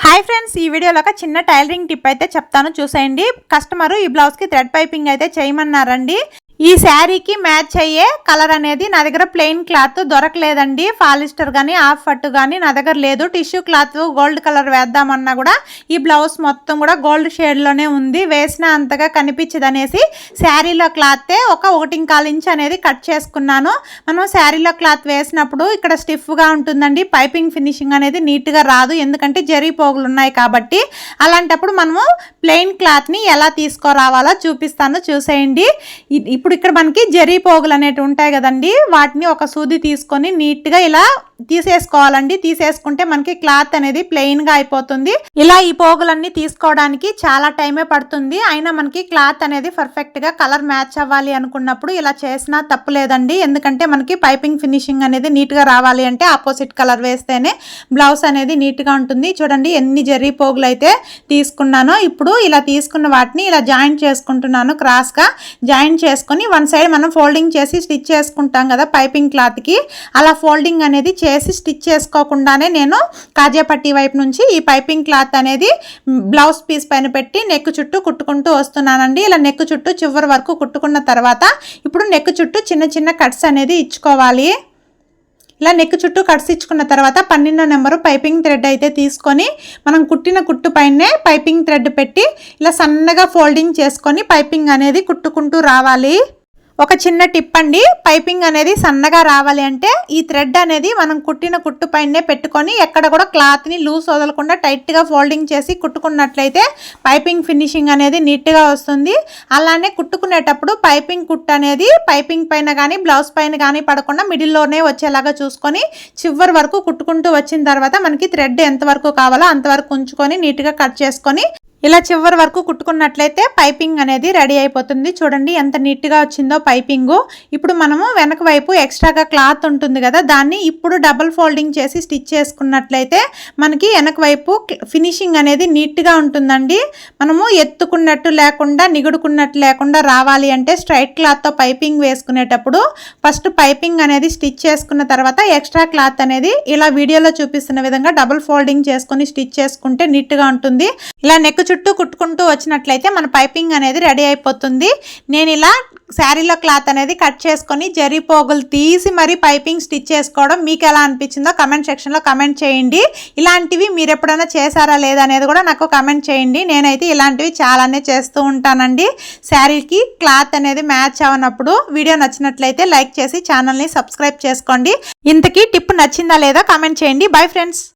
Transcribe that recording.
Hi friends, ఈ వీడియోలో ఒక చిన్న టైలరింగ్ టిప్ అయితే చెప్తాను, చూసేయండి. కస్టమర్ ఈ బ్లౌజ్కి థ్రెడ్ పైపింగ్ అయితే చేయమన్నారండి. ఈ శారీకి మ్యాచ్ అయ్యే కలర్ అనేది నా దగ్గర ప్లెయిన్ క్లాత్ దొరకలేదండి. పాలిస్టర్ కానీ హాఫ్ పట్టు కానీ నా దగ్గర లేదు. టిష్యూ క్లాత్ గోల్డ్ కలర్ వేద్దామన్నా కూడా ఈ బ్లౌజ్ మొత్తం కూడా గోల్డ్ షేడ్లోనే ఉంది. వేసినా అంతగా కనిపించదు అనేసి శారీలో క్లాతే ఒక 1.25 ఇంచ్ అనేది కట్ చేసుకున్నాను. మనం శారీలో క్లాత్ వేసినప్పుడు ఇక్కడ స్టిఫ్గా ఉంటుందండి. పైపింగ్ ఫినిషింగ్ అనేది నీట్గా రాదు, ఎందుకంటే జరీ పోగులు ఉన్నాయి కాబట్టి. అలాంటప్పుడు మనము ప్లెయిన్ క్లాత్ని ఎలా తీసుకురావాలో చూపిస్తాను, చూసేయండి. ఇప్పుడు ఇక్కడ మనకి జరీ పోగులు అనేవి ఉంటాయి కదండి, వాటిని ఒక సూది తీసుకొని నీట్గా ఇలా తీసేసుకోవాలండి. తీసేసుకుంటే మనకి క్లాత్ అనేది ప్లెయిన్గా అయిపోతుంది. ఇలా ఈ పోగులన్నీ తీసుకోవడానికి చాలా టైమే పడుతుంది. అయినా మనకి క్లాత్ అనేది పర్ఫెక్ట్గా కలర్ మ్యాచ్ అవ్వాలి అనుకున్నప్పుడు ఇలా చేసినా తప్పులేదండి. ఎందుకంటే మనకి పైపింగ్ ఫినిషింగ్ అనేది నీట్గా రావాలి అంటే ఆపోజిట్ కలర్ వేస్తేనే బ్లౌజ్ అనేది నీట్గా ఉంటుంది. చూడండి ఎన్ని జరీ పోగులు అయితే తీసుకున్నానో. ఇప్పుడు ఇలా తీసుకున్న వాటిని ఇలా జాయింట్ చేసుకుంటున్నాను. క్రాస్గా జాయింట్ చేసుకొని వన్ సైడ్ మనం ఫోల్డింగ్ చేసి స్టిచ్ చేసుకుంటాం కదా పైపింగ్ క్లాత్కి, అలా ఫోల్డింగ్ అనేది చేసి స్టిచ్ చేసుకోకుండానే నేను కాజాపట్టి వైపు నుంచి ఈ పైపింగ్ క్లాత్ అనేది బ్లౌజ్ పీస్ పైన పెట్టి నెక్ చుట్టూ కుట్టుకుంటూ వస్తున్నానండి. ఇలా నెక్ చుట్టూ చివరి వరకు కుట్టుకున్న తర్వాత ఇప్పుడు నెక్ చుట్టూ చిన్న చిన్న కట్స్ అనేది ఇచ్చుకోవాలి. ఇలా నెక్ చుట్టూ కట్స్ ఇచ్చుకున్న తర్వాత 12వ నెంబరు పైపింగ్ థ్రెడ్ అయితే తీసుకొని మనం కుట్టిన కుట్టు పైనే పైపింగ్ థ్రెడ్ పెట్టి ఇలా సన్నగా ఫోల్డింగ్ చేసుకొని పైపింగ్ అనేది కుట్టుకుంటూ రావాలి. ఒక చిన్న టిప్ అండి, పైపింగ్ అనేది సన్నగా రావాలి అంటే ఈ థ్రెడ్ అనేది మనం కుట్టిన కుట్టు పైనే పెట్టుకొని ఎక్కడ కూడా క్లాత్ని లూజ్ వదలకుండా టైట్గా ఫోల్డింగ్ చేసి కుట్టుకున్నట్లయితే పైపింగ్ ఫినిషింగ్ అనేది నీట్గా వస్తుంది. అలానే కుట్టుకునేటప్పుడు పైపింగ్ కుట్టు అనేది పైపింగ్ పైన కానీ బ్లౌజ్ పైన కానీ పడకుండా మిడిల్లోనే వచ్చేలాగా చూసుకొని చివరి వరకు కుట్టుకుంటూ వచ్చిన తర్వాత మనకి థ్రెడ్ ఎంతవరకు కావాలో అంతవరకు ఉంచుకొని నీట్గా కట్ చేసుకొని ఇలా చివరి వరకు కుట్టుకున్నట్లయితే పైపింగ్ అనేది రెడీ అయిపోతుంది. చూడండి ఎంత నీట్గా వచ్చిందో పైపింగు. ఇప్పుడు మనము వెనక వైపు ఎక్స్ట్రాగా క్లాత్ ఉంటుంది కదా, దాన్ని ఇప్పుడు డబుల్ ఫోల్డింగ్ చేసి స్టిచ్ చేసుకున్నట్లయితే మనకి వెనక వైపు ఫినిషింగ్ అనేది నీట్గా ఉంటుందండి. మనము ఎత్తుకున్నట్టు లేకుండా నిగుడుకున్నట్టు లేకుండా రావాలి అంటే స్ట్రైట్ క్లాత్తో పైపింగ్ వేసుకునేటప్పుడు ఫస్ట్ పైపింగ్ అనేది స్టిచ్ చేసుకున్న తర్వాత ఎక్స్ట్రా క్లాత్ అనేది ఇలా వీడియోలో చూపిస్తున్న విధంగా డబుల్ ఫోల్డింగ్ చేసుకుని స్టిచ్ చేసుకుంటే నీట్గా ఉంటుంది. ఇలా నెక్ చుట్టూ కుట్టుకుంటూ వచ్చినట్లయితే మన పైపింగ్ అనేది రెడీ అయిపోతుంది. నేను ఇలా శారీలో క్లాత్ అనేది కట్ చేసుకొని జరీ పోగులు తీసి మరీ పైపింగ్ స్టిచ్ చేసుకోవడం మీకు ఎలా అనిపించిందో కమెంట్ సెక్షన్లో కమెంట్ చేయండి. ఇలాంటివి మీరు ఎప్పుడైనా చేశారా లేదా అనేది కూడా నాకు కమెంట్ చేయండి. నేనైతే ఇలాంటివి చాలానే చేస్తూ ఉంటానండి. శారీకి క్లాత్ అనేది మ్యాచ్ అవనప్పుడు వీడియో నచ్చినట్లయితే లైక్ చేసి ఛానల్ని సబ్స్క్రైబ్ చేసుకోండి. ఇంతకీ టిప్ నచ్చిందా లేదా కమెంట్ చేయండి. Bye friends.